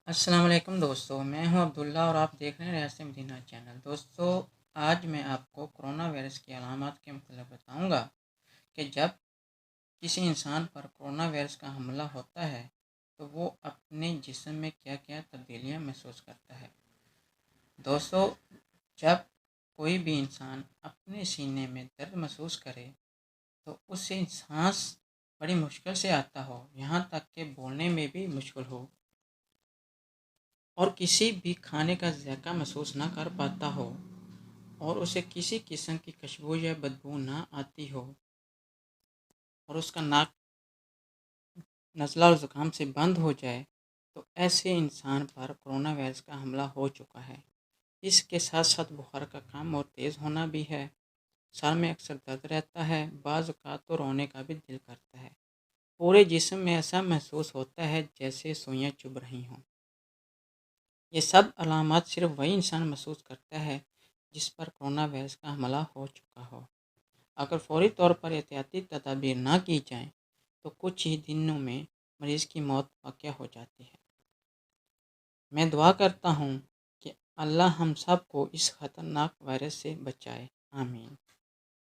السلام علیکم دوستو، میں ہوں عبداللہ اور آپ دیکھ رہے ہیں ریاست مدینہ چینل۔ دوستو، آج میں آپ کو کرونا وائرس کی علامات کے متعلق بتاؤں گا کہ جب کسی انسان پر کرونا وائرس کا حملہ ہوتا ہے تو وہ اپنے جسم میں کیا کیا تبدیلیاں محسوس کرتا ہے۔ دوستو، جب کوئی بھی انسان اپنے سینے میں درد محسوس کرے تو اس سے سانس بڑی مشکل سے آتا ہو، یہاں تک کہ بولنے میں بھی مشکل ہو، اور کسی بھی کھانے کا ذائقہ محسوس نہ کر پاتا ہو، اور اسے کسی قسم کی خوشبو یا بدبو نہ آتی ہو، اور اس کا ناک نزلہ اور زکام سے بند ہو جائے، تو ایسے انسان پر کرونا وائرس کا حملہ ہو چکا ہے۔ اس کے ساتھ ساتھ بخار کا کم اور تیز ہونا بھی ہے، سر میں اکثر درد رہتا ہے، بعض اوقات تو رونے کا بھی دل کرتا ہے، پورے جسم میں ایسا محسوس ہوتا ہے جیسے سوئیاں چبھ رہی ہوں۔ یہ سب علامات صرف وہی انسان محسوس کرتا ہے جس پر کرونا وائرس کا حملہ ہو چکا ہو۔ اگر فوری طور پر احتیاطی تدابیر نہ کی جائیں تو کچھ ہی دنوں میں مریض کی موت واقع ہو جاتی ہے۔ میں دعا کرتا ہوں کہ اللہ ہم سب کو اس خطرناک وائرس سے بچائے، آمین۔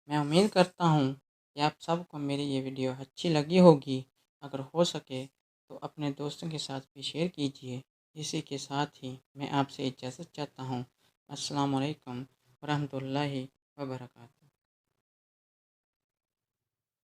میں امید کرتا ہوں کہ آپ سب کو میری یہ ویڈیو اچھی لگی ہوگی۔ اگر ہو سکے تو اپنے دوستوں کے ساتھ بھی شیئر کیجیے۔ اسی کے ساتھ ہی میں آپ سے اجازت چاہتا ہوں۔ السلام علیکم ورحمۃ اللہ وبرکاتہ۔